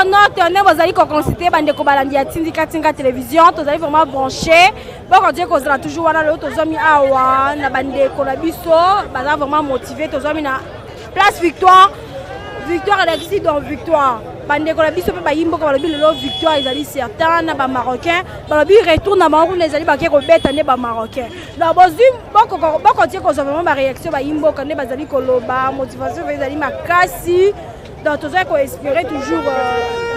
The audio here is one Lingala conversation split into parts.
internautes, vous allez consulter bande ko balandi ya Tindika télévision, vous allez vraiment brancher. Bon quand dire qu'on sera toujours là l'autre zomi awa na bande ko la biso, baza vraiment motivé to zomi na place victoire. Victoire Alexis donc victoire. Bande ko la biso pe ba yimbo ko la bilo victoire ils allaient certains na ba marocain, ba bi retourne na Maroc les allaient ba ke ko beta ne ba marocain. Donc bon quand dire qu'on sera vraiment ba réaction ba yimbo quand ne ba zali ko loba motivation ils allaient makasi. Donc, tout ça qu'on espérait toujours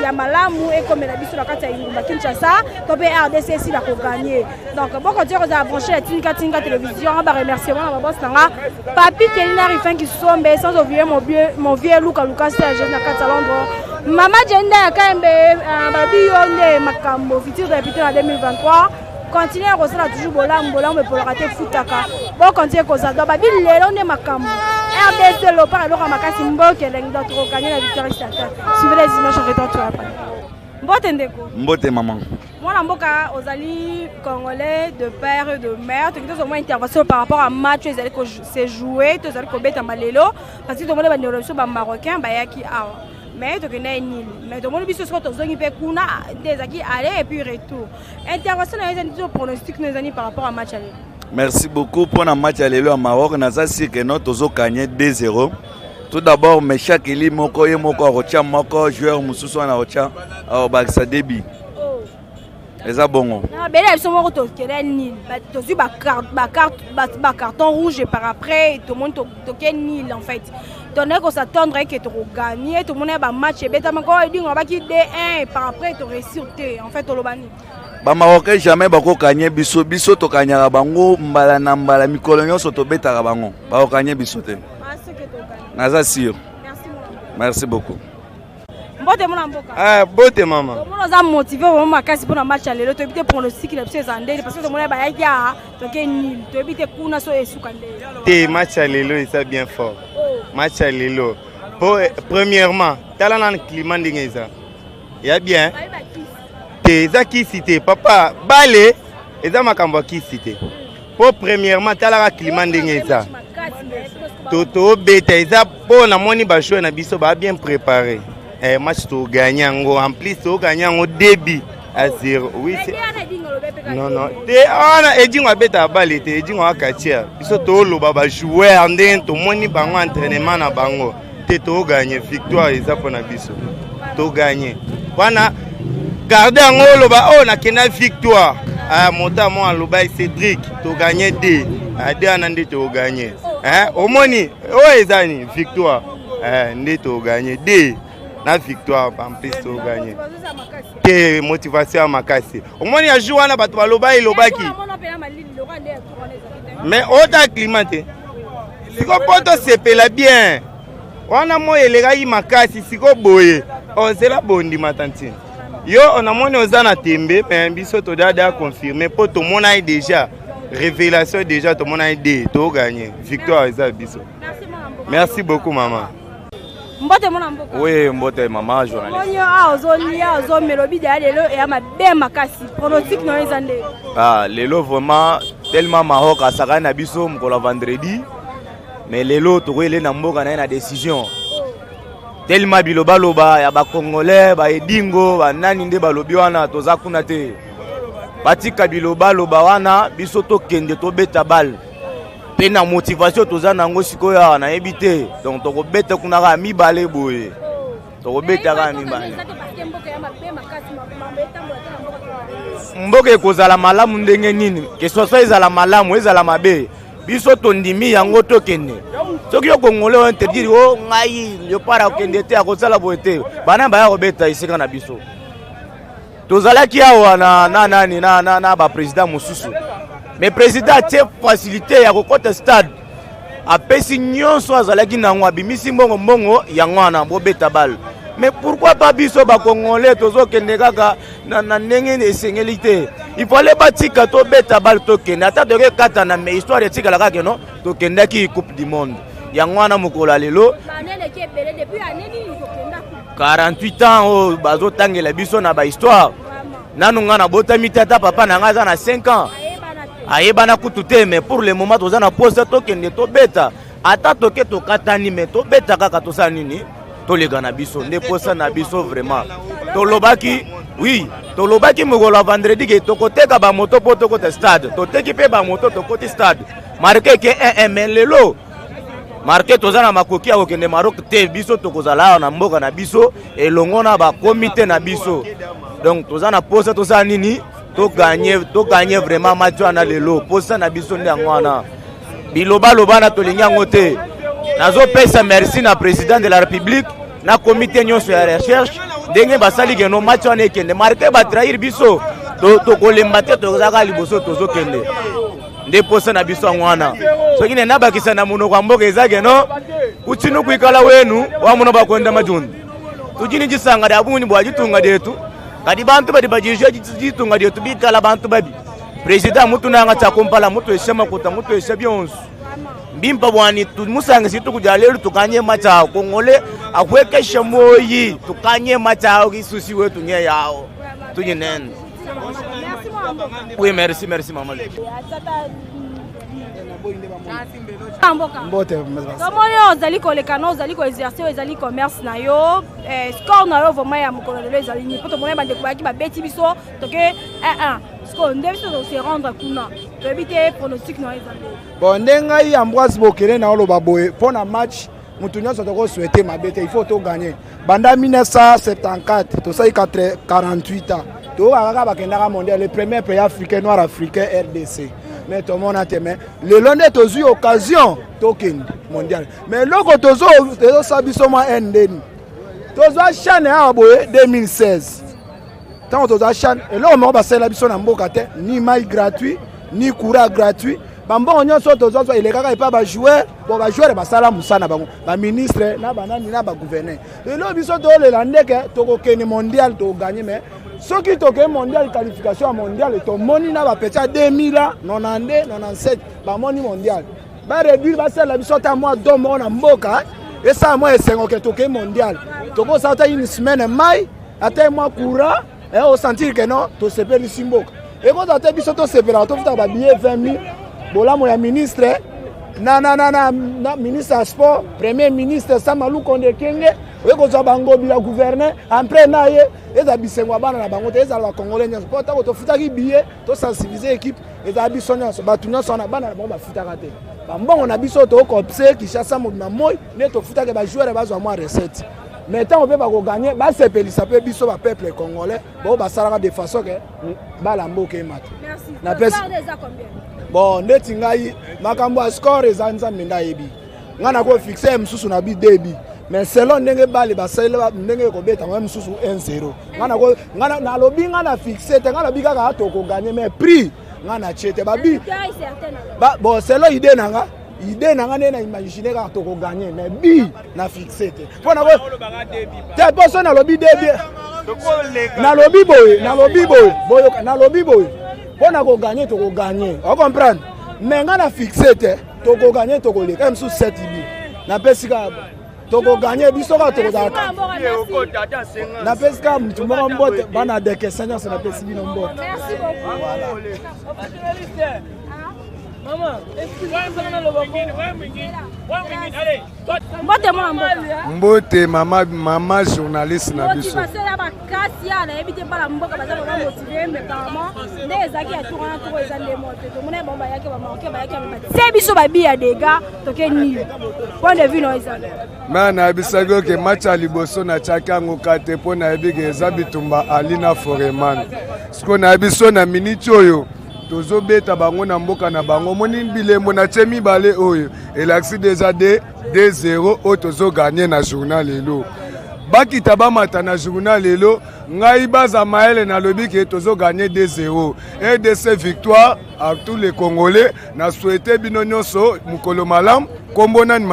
Yamalamu et comme la biso la carte à Kinshasa, donc RDC ici la gagner. Donc, bon quand on a branché la Tindika télévision, on va remercier mon boss Nanga, Papi Kelina Rifin qui sont sans oublier mon vieux Lucas c'est jeune à Catalandre. Maman Jenda Kambe Babi Yonde Makambo futur député en 2023. Continuez à recevoir toujours bolam pour le rater foutaka. Bon continuez qu'on s'adore Babi Lélo ne Makambo. RDC le par alors Makasi Mboke l'endroit gagner la victoire ici. Suivez les images en retour après. Mbote ndeko. Mbote maman. Moi la mboka aux alliés congolais de père et de mère, tu as au moins intervention par rapport à match ils allaient que c'est joué, tu allais que bête en malelo parce que tout le monde va dire sur le marocain bah yaki a. Mais tu connais Nil. Mais tout le monde biso soit aux zones hyper kuna des acquis aller et puis retour. Intervention dans les années pronostic nos années par rapport à match aller. Merci beaucoup pour le match aller au Maroc. Naza si que notre ozo gagné 2-0. Tout d'abord, mes chaque éli moko et moko rocha moko joueur mususu na rocha au Baksa Debi. Les abongo. Non, mais là ils sont morts tous que Nil. Tu as ba carton rouge par après tout le monde toqué Nil en fait. Donc on s'attendrait que tu gagner tout le monde a match et bêta encore dit on va qui D1 par après tu réussir en fait au Lobani. Ba Marocain jamais bako gagner biso to kanyara bango mbala na mbala mikolo nyonso to betaka bango. Ba gagner biso te. Naza sûr. Merci beaucoup. Mbote mona mboka. Ah, bote maman. On nous a motivé vraiment makasi pour le match aller le to éviter pronostic la pse zandé parce que tout le monde ba ya to ke nil to éviter kuna so esukande. Te match aller le ça bien fort. Match aller le. Premièrement, talent climat ndingeza. Ya bien. Te zaki cité papa balé eza makambo ki cité. Pour premièrement talent climat ndingeza. Toto beta eza pour na moni ba show na biso ba bien préparé. Match to gagner en plus to gagner au début à 0. Oui c'est non te ana edinga beta balé te edinga katia biso to lo ba joueur ndenge to moni bango entraînement na bango te to gagner victoire eza pour na biso to gagner wana garder ngolo ba on a kena victoire monta moi lo ba Cédric to gagner 2 2 anande to gagner au moni ezani victoire ndé to gagner 2 na victoire en plus to gagner que motivation makasi au moins ya jour wana bato baloba elobaki mais ota climaté siko poto sepela bien wana mo elega yi makasi siko boye ozela bondi matantine yo on a moni ozana tembe mais biso to dada confirmer poto mona déjà révélation déjà to mona idée to gagner victoire eza biso. Merci beaucoup maman. Mbote mona mboka. Oui, mbote maman journaliste. Onyo ozo melobi de lelo et ama be makasi. Pronostic no ezande. Ah, lelo vraiment tellement Maroc a saka na biso mkola vendredi. Mais lelo to ele na mboka na décision. Tellement biloba ya ba congolais ba edingo ba nani nde balobi wana toza kuna te. Batika biloba wana biso to kende to beta bal. Pena motivation toza nango sikoya na ebité donc to ko beta kuna ka mi balé boye. To ko beta ka mi balé. Mboke kozala malamu ndenge nini? Que soit ezala malamu ezala mabe. Biso tondimi yango to kende. Soki yo kongole on te dire oh ngai yo para kende te akozala boete. Bana ba ya kobeta isika na biso. Tozalaki awa na ba président mususu. Mais président a facilité ya kokota stade. Apesi nyonso azalaki nango abimisi mbongo yango na bobeta bal. Mais pourquoi pas biso ba congolais tozo kende kaka na ndenge esengeli te. Il fallait batika to beta bal to kende ata de kata na mais histoire etika la kaka non to kende ki coupe du monde. Yango na mokola lelo. 48 ans o bazo tangela biso na ba histoire. Nanunga na botami tata papa na ngaza na 5 ans. Ayebana kutute mais pour le moment tozana poste to kende to beta ata to ke to katani mais to beta kaka to sa nini to lega na biso nde posa na biso vraiment tolobaki oui tolobaki mokolo ya vendredi ke tokoteka bamoto mpo tokota stade toteki mpe bamoto tokoti stade marke ke 1 mais lelo marke toza na makoki ya kokende Maroc te biso tokozala awa na mboka na biso elongo na bakomite na biso donc toza na posa tosala nini toganye vraiment match wana lelo posa na biso nde yango wana bilobaloba na tolingi yango te nazopesa merci na président de la république na comité nyonso ya recherche ndenge basali keno match wana ekende marke batrahir biso tokolemba te tozaka liboso tozokende nde posa na biso yango wana soki nena bakisa na monoko ya mboka eza keno kutinu kuikala wenu wamuna bakwenda majundi tujini jisanga da abuni bwajitunga detu kadi bantu badi bajisha jitunga detu bikala bantu babi président mutu nanga chakompala mutu eshema kuta mutu eshabionsu mbimpa bwani tumusanga situ kujalelu tukanye macha kongole akwekesha moyi tukanye macha isusi wetu nye yao tujinen. Oui, merci maman. Mbote Kamoni ozali kolekana ozali ko exercer ozali commerce na yo score na yo vraiment ya mokolo lelo ezali ni poto mona bande kubaki ba beti biso to ke 1-1 score ndem so se rendre kuna to ebite pronostic na ezali bon ndenga yi Ambroise Bokele na oloba boye pona match mutu nyonso to ko souhaiter mabete il faut to gagner banda 1974 to sai 48 ans to akaka bakendaka mondial le premier pays africain noir africain RDC. Mais tout le monde a témoin. Le Londres a eu occasion token mondial. Mais l'autre tozo sabisoma endeni. Tozo chane a aboye 2016. Tant tozo chane et là on va passer la biso na mboka te ni mail gratuit ni courant gratuit. Bambo onyo so tozo il est kaka pas ba joueur bon ba joueur ba sala musana bango ba ministre na banani na ba gouverneur. Et là biso to le landeke to ko ken mondial to gagner mais ce qui est mondial, qualification mondiale, et ton moni n'a pas pété à 2000 ans, 92, 97, bah moni mondial. Bah réduire, bah c'est la mission à moi, 2 mois en Mboka, et ça moi c'est un toque mondial. Tu peux sortir une semaine mai, attends moi courant, et on sentir que non, tu sais pas le symbole. Et quand tu as mission tu sais pas, tu as billet 20 000, bon là mon ministre, ministre à sport, premier ministre Samalou Konde Kenge. Oui, quand on bango bila gouverneur, après naie, les abissengwa bana na bango, les ala congolais nyonso. Pour ta to futaki billet, to sensibiliser équipe, les abissons nyonso. Ba tunya sona bana na bango ba futaka te. Ba mbongo na biso to kopse ki chassa mo na moy, ne to futaki ba joueur ba zo mo recette. Mais tant on peut pas gagner, ba se peli ça peut biso ba peuple congolais, bon ba salaka de façon que ba la mboka e mat. Merci. Na pesi. Bon, ndeti ngai makambo a score ezanza minda yebi. Ngana ko fixer msusu na bi debi. Mais selon ndenge bali basala ndenge ko beta même susu 1-0 ngana na lobi ngana fixer te ngana bika ka to ko gagner mais prix ngana chete babi ba bon selon idée nanga na imaginer ka to ko gagner mais bi na fixer te pona ko te poso na lobi debi na lobi boy pona ko gagner to ko gagner on comprendre mais ngana fixer te to ko gagner to ko le même sous 7 bi na pesika toko gagner biso ka toko za na pesika mtu moko mbote bana deke senya na pesi bino mbote. Merci beaucoup. Voilà. Maman, mbote mama journaliste na biso. Mana bisago ke match aliboso na chaka ngokate pona ebige ezabitumba alina foreman. Siko na biso na minute oyo tozo beta bango na mboka na bango moni bilembo na chemi bale oyo elaxi déjà 2-0 o tozo gagner na journal lelo bakita ba mata na journal lelo ngai baza maele na lobi ke tozo gagner 2-0 et de ces victoires à tous les Congolais na souhaiter bino nyonso mukolo malam kombo nani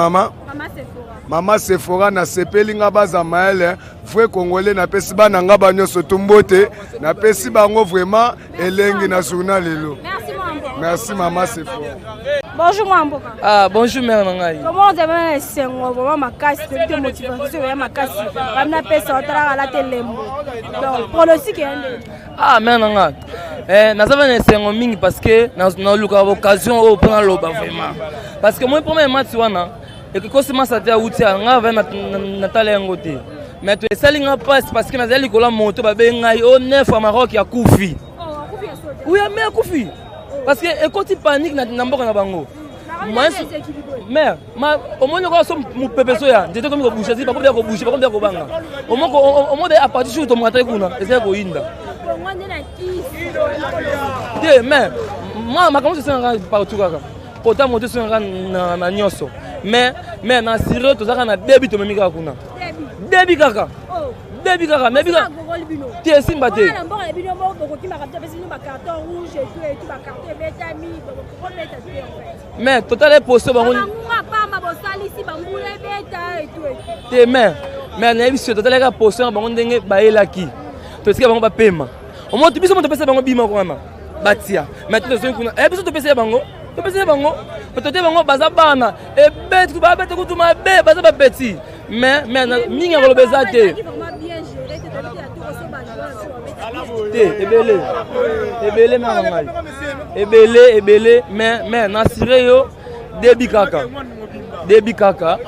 Mama Sephora na sepelinga baza maele vrai Congolais na pesi bana nga banyoso tumbote na pesi bango vraiment elengi na journal lelo. Merci Mama Sephora. Bonjour Mwamboka. Ah bonjour mère nangai. Comment vous avez sengo vraiment makasi de motivation ya makasi. Bamna pesa otara la telembo. Donc pronostic ende. Ah mère nangai. Nazava na sengo mingi parce que na luka occasion au prendre loba vraiment. Parce que moi premier match wana et que comment ça t'a outi nga va na tala yango te. mais tu esali nga passe parce que nazali kola moto babengai au 9 à Maroc ya Koufi. Oui, mais Koufi. Parce que ekoti panique na mboka na bango. Mère, au moins on somme mon pépé soya, j'étais comme ko boucher, pas comme ko boucher, pas comme ko banga. Au moins à partir de ton matin kuna, essayer ko inda. Mais moi ma comment c'est un partout kaka. Pourtant moto c'est un na nyoso. Mais na siré to zaka na débit to memi kaka kuna. Débit kaka. Débit kaka, mais bika. Tu es simbaté. Mais total est posé bango. Te mais na biso total est posé bango ndenge baela ki. To sika bango ba pema. Au moins tu biso mo to pesa bango bima kwa ma. Batia. Mais tu te kuna. Biso to pesa bango. To pesa bango. Peut-être bango baza bana. Et bête ku ba bête ku tu ma be baza ba petit. Mais mingi ko lobeza te. Ebele mais nasire yo debi kaka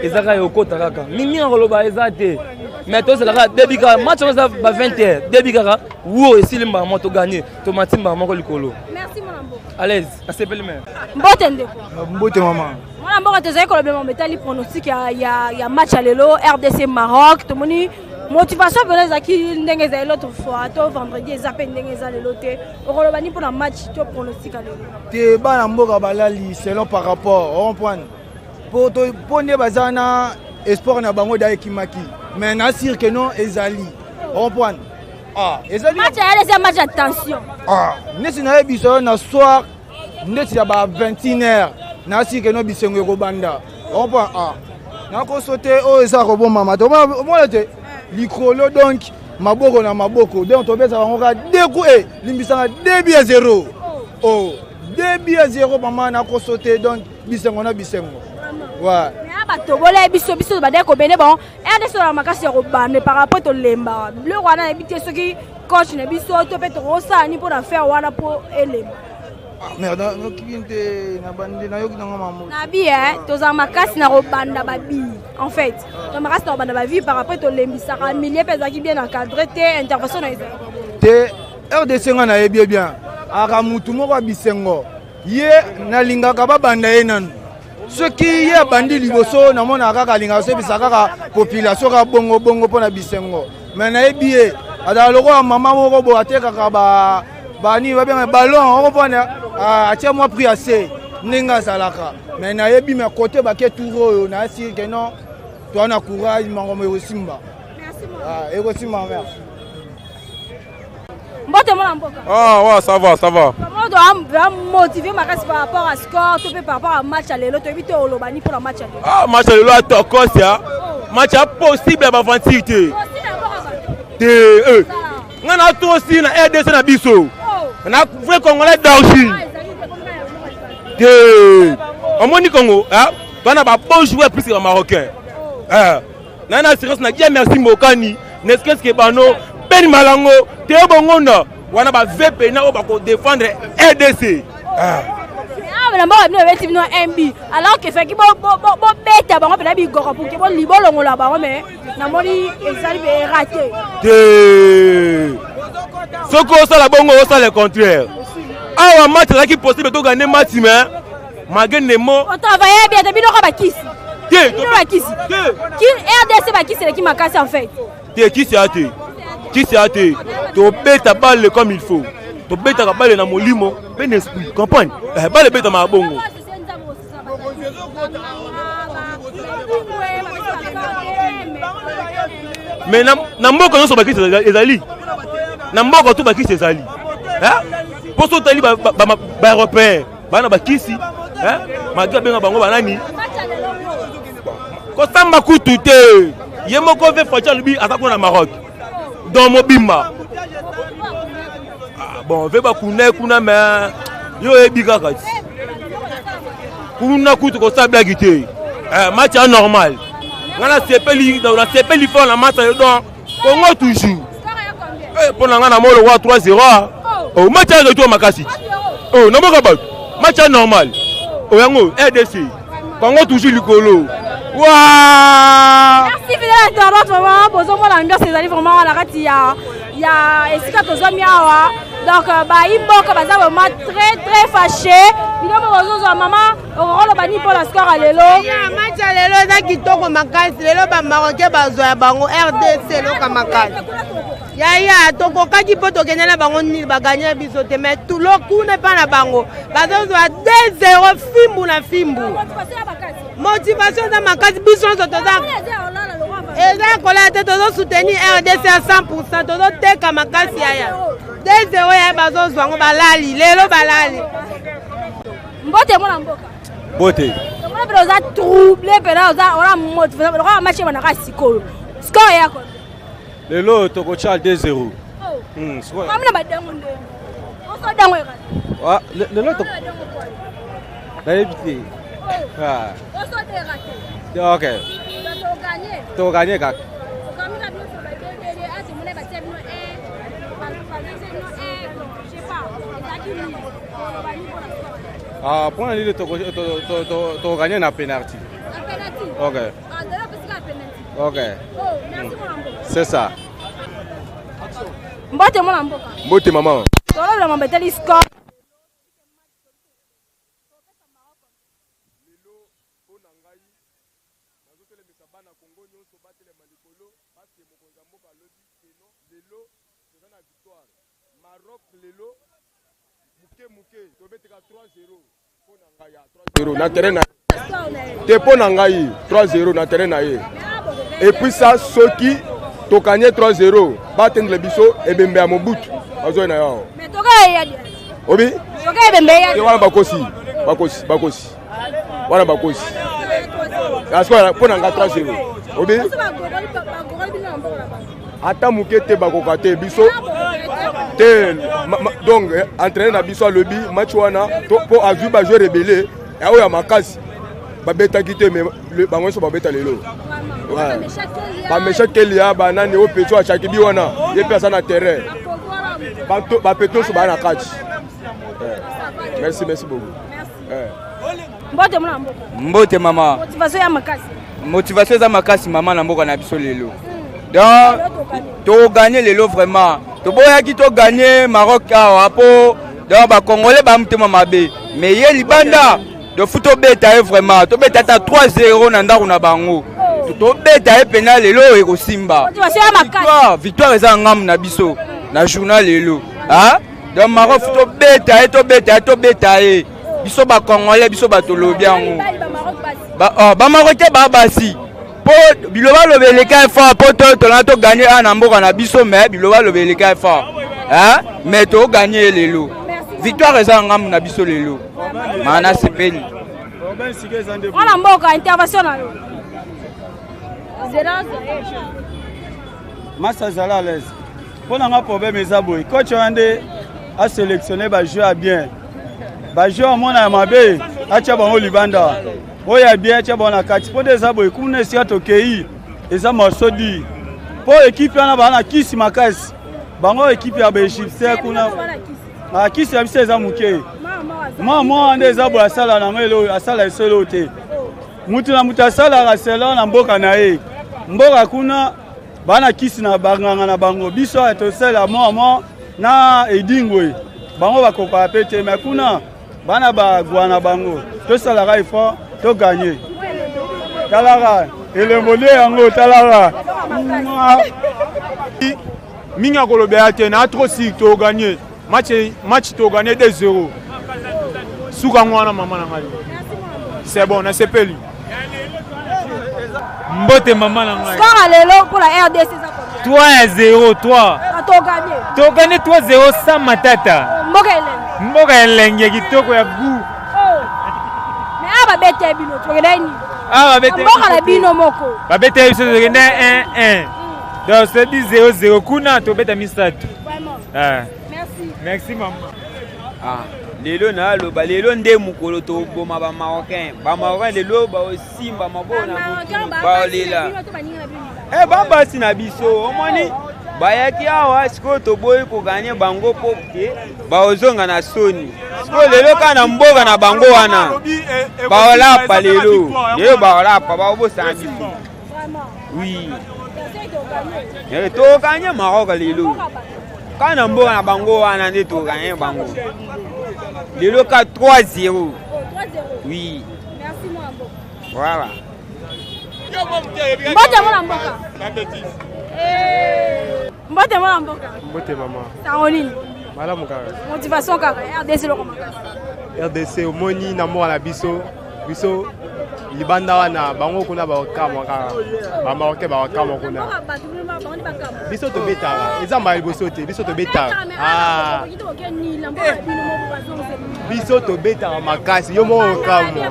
ezaka yo kota kaka mingi ngoloba ezate mais to sala debi kaka match on va 20h debi kaka wo esilimba moto gagner to matimba moko likolo. Merci mon ambo. À l'aise, s'appelle même. Mbotende. Mbote maman. Mon ambo te zai ko le metali pronostic ya match à lelo RDC Maroc to moni motivation beleza ki ndenge za l'autre fois to vendredi ezapé ndenge za lelo te okolobani pour la match to pronostic à lelo te bana mboka balali selon par rapport on point pour to pone bazana espoir na bango da ekimaki mais na sûr que non ezali on point ezali match ya les match attention nesi na biso na soir ndeti ya ba 21h na sûr que non bisengo ko banda on point na ko sauter o eza ko bon mama to mo te likolo donc maboko na maboko donc to beza bango ka deku limbisanga 2-0 2-0 mama na ko sauter donc bisengo na bisengo ouais mais bato bolé biso bade ko bene bon RDC la makasi ya ko bande par rapport to lemba le wana ebité soki coach na biso to pe to osani pour faire wana pour elemba merde no kinte na bande na yoki na mamu na bien to za makasi na ko banda babi en fait to makasi na banda bavi par rapport to lembisa ka milieu pesa ki bien encadré te intervention na te RDC nga na yebi bien aka mutu moko bisengo ye na lingaka ba banda ye nanu soki ye bandi liboso na mona kaka linga so bisa kaka population ka bongo pona bisengo mais na yebi ye ada loko mama moko bo atekaka bani ba bien ballon on pona atia moi pris assez ninga salaka mais na yebi me côté ba ke touro na si que non toi na courage mango mo simba merci ego simba merci Mbote mon amboka. Ouais, ça va. Comment doit motiver ma casse par rapport à score, tout par rapport à match à l'élo, tu évites au Lobani pour le match à l'élo. Match à l'élo à Tokosia. Match possible à avancer. On a tout aussi na RDC na biso. On a vrai Congolais d'origine. En moni Congo, on a pas bon joueur plus que les Marocains. Nana assurance na dia merci Mokani, n'est-ce que bano Ben Malango, Théo Bongonda, on a VP na pour défendre RDC. Alors que fait que bon bête bango pela bigora pour que bon libolongo la bango mais na moni ezali be raté. Soko ça la bongo ça le contraire. Ah un match là qui possible de gagner match mais malgré les mots. On travaille bien depuis no ba kisi. Qui RDC ba kisi qui makasi en fait. Qui c'est athée. Tu bête ta balle comme il faut. Tu bête ta balle na molimo, ben esprit, campagne. Balle bête ma bongo. Mais na mboko nyonso bakisi ezali. Na mboko tu bakisi ezali. Pour so tali ba européen, bana bakisi, maga benga bango banani. Ko samba kutu te. Yemoko ve facha lubi atako na Maroc. Dans Mobimba. Bon, on veut pas kuna mais yo ebika kati. Kuna kutu ko sa blagité. Match normal. Ngana sepeli dans la sepeli font la match donc Congo toujours. Pour ngana molo wa 3-0. Oh match de toi makasi. Oh na boka ba. Match normal. Oh yango RDC. Congo toujours likolo. Merci fidèle internaute, vraiment bozo mo l'ambiance ezali vraiment na kati ya esika tozomi awa. Donc ba imboka baza vraiment très fâché. Bino bozo zo mama rolo bani pour la score lelo. Ya match lelo za kitoko makasi lelo ba Marocain bazo ya bango RDC lo ka makasi. Ya tokokaki po tokendela bango nil baganya biso te mais tout le coup n'est pas na bango. Bazo zo 2-0 fimbu na fimbu. Motivation za makasi biso zo toza. Eza kola te tozo soutenir RDC à 100%, tozo teka makasi aya. 2-0 ya bazo zwango balali lelo balali. Mbote mwana mboka. Bote. Mwana pelo za troublé pelo za ora motivation ora match bana ka sikolo. Score yako. Lelo tokocha 2-0. Score. Kamna badango ndo. Oso dango yaka. Ah, lelo to. La éviter. Ah. Oso te raté. OK. To gagner kak. Ah, pour aller to gagner na penalty. OK. OK. C'est ça. Mbote mwana mboka. Mbote maman. Tolo la mambeteli score. Na terrain na Tepo Nangaï 3-0 na terrain na ye. Et puis ça soki to gagner 3-0 batendre le biso et bembe à Mobutu azo na yo. Mais toka ya dia. Obi? Toka bembe ya. Et wana bakosi. Wana bakosi. Asko po nanga 3-0. Obi? Ata mukete bakoka te biso. Donc entraîner na biso lobby match wana pour azu ba jouer rebelle ya oya makasi babeta kite mais bango so babeta lelo ba méchant kelia ba nani o peto a chakibi wana ye pesa na terrain ba peto so ba na catch. Merci beaucoup. Mbote mwana mboka. Mbote mama. Motivation ya makasi. Motivation za makasi mama na mboka na biso lelo. Donc to gagner lelo vraiment. To boya ki to gagner Maroc apo donc ba congolais ba mutema mabe mais ye libanda de futo beta vraiment to beta ta 3-0 na ndako na bango to beta penal lelo e ko simba victoire eza ngam na biso na journal lelo ah donc Maroc futo beta e biso ba congolais biso ba tolobi yango ba Marocain ba basi po biloba lobeleka fort po to na to gagner na mboka na biso mais biloba lobeleka fort hein mais to gagner lelo victoire eza ngam na biso lelo mana sepeli wana mboka intervention na yo Massa zala à l'aise pour nga problème eza boy coach wande a sélectionné ba joueur bien ba joueur mona mabe acha bango libanda oya bien acha bona kati po eza boy kumne sia to kei eza masodi po équipe na bana kisi makasi bango équipe ya ba Egypte kuna na kisi ya bise eza muke mama ande eza bo asala na ngelo asala eselo te mutu na mutu asala ga selo na mboka na ye mboka kuna bana kisi na banganga na bango biso to sela mama na edingwe bango bakoka pete mais kuna bana ba gwana bango to sala ga ifo to gagner talara ele mone yango talara minga kolobea te na trop si to gagner match to gagner 2-0 suka ngwana mama na ngai c'est bon na sepeli mbote mama na ngai score lelo pour la RDC 3-0 toi to gagner 3-0 sans matata mboka elenge kitoko ya gu mais aba bete bino to gagner babete mboka na bino moko babete biso to gagner 1-1 donc c'est 0-0 kuna to beta misatu merci maman lelo na loba lelo nde mukolo to boma ba Marocain lelo ba osimba mabona mutu ba lela bamba si na biso omoni bayaki awa sikoyo toboyi koganye bango po ke baozonga na soni sikoyo lelo kaka na mboka na bango wana baolapa lelo lelo baolapa baobosana biso oui tokanye Maroc lelo kaka na mboka na bango wana nde tokanye bango lelo ka 3-0 oui voilà mbote mwana mboka mbote mwana mboka mbote mama sango nini malamu kaka motivation kaka RDC loko makasi RDC omoni na mboka na biso libanda wana bango kuna bakamwa kaka bamaroke bakamwa kuna biso tobetaka eza mbala liboso te biso tobetaka biso tobetaka makasi yo moko okamwa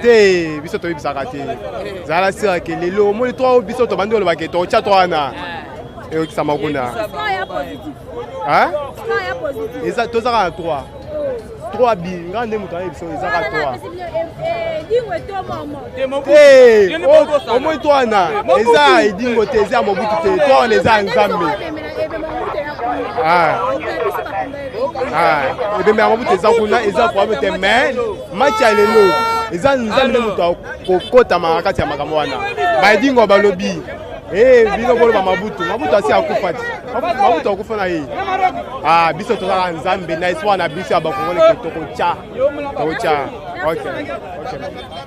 te biso toyebisaka te zala sirake lelo omoni to biso tobandi olobake totya to wana eyokisama kuna eza tozaka na 3 bi nga nde moto ayebiso ezaka 3 omoi to wana eza edingo te eza mobutu te to wana eza nzambe ebembe ya mobutu eza kuna eza problème te mais match ya lelo eza nzambe nde moto akokotama na kati ya makambo wana baedingo balobi bino boloba mabutu asi akufa te mabutu akufa na ye biso tozala nzambe na espoir na biso ya bakongole ke tokotya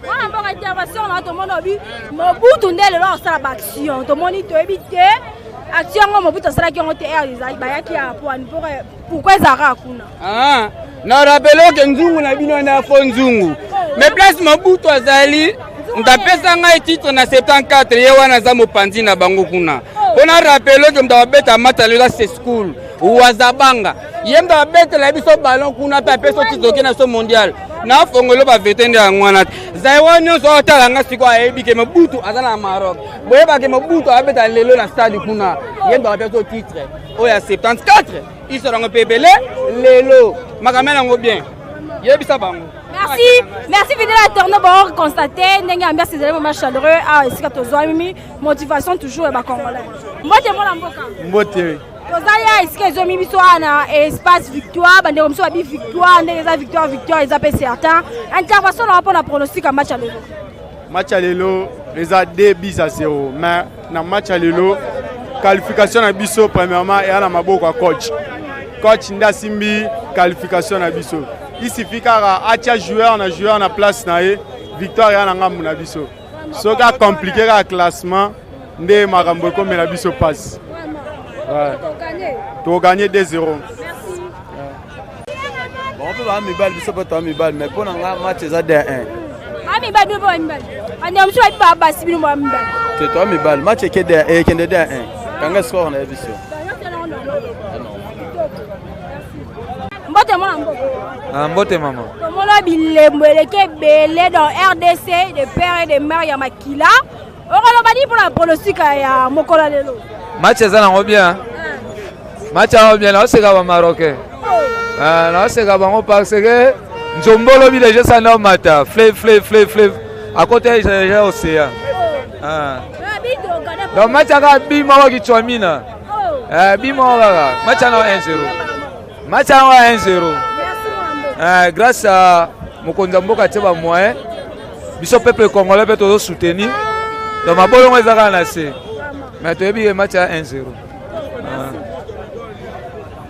wana mboka intervention na tomoni obi mobutu nde lelo akosala baaction tomoni toyebi te action yango mobutu asalaki yango te ezali bayaki ya pwani pourkui ezalaka kuna na rapele oke nzungu na bino na fo nzungu mais place mobutu azali ndapesa ngai titre na 74 ye wana za mopanzi na bango kuna mpona rapele oke mta babeta mata lelo se school wazabanga ye mta babetela biso ballon kuna mpe apesa titre oke na so mondial na fongolo bavete nde yango wana te zaiwa nyonso otala nga sikoyo ayebi ke mobutu aza na Maroc boyebake mobutu abeta lelo na stade kuna ye mta bapesa titre oyo ya 74 isorango mpe ebele lelo makamela yango bien yebisa bango. Merci fidèle à tourner pour constater ndenge ambiance ezali moment chaleureux esika tozwa mimi motivation toujours ba congolais. Mbote mona mboka. Mbote. Tozali esika ezomi biso na espace victoire bande comme ça bi victoire ndenge za victoire eza pe certain. Intervention na rapport na pronostic à match à lelo. Match à lelo les a 2-0 mais na match à lelo qualification na biso premièrement et na maboko à coach Ndasimbi qualification na biso. Il suffit qu'à atia joueur na place na victoire ya na ngambu na biso. So ka compliqué ka classement nde makambo ko me na biso passe. Ouais. To gagner 2-0. Bon on peut pas mi balle biso pas mi balle mais pour nga match za 2-1. Ami balle bo mi balle. Andi am so ba basi bino mo mi balle. C'est toi mi balle match ke 2-1 ke 2-1. Kanga score na biso. Mbote mwana mboka. Mbote mama. Tomona bilembo eleke belé dans RDC de père et de mère ya makila. Okolo badi pour la pronostic ya mokola lelo. Match eza nango bien. Match yango bien na seka ba marocain. Na seka bango parce que nzombolo bi déjà ça na mata. Flé. À côté j'ai océan. Donc match aka bi mawa ki chwamina. Bi mawa match na 1-0. Match à 1-0. Grâce à Mokonza Mboka Tcheba moyen, biso peuple congolais peut toujours soutenir. Donc ma bolongo ezaka na se. Mais tu as bien match à 1-0.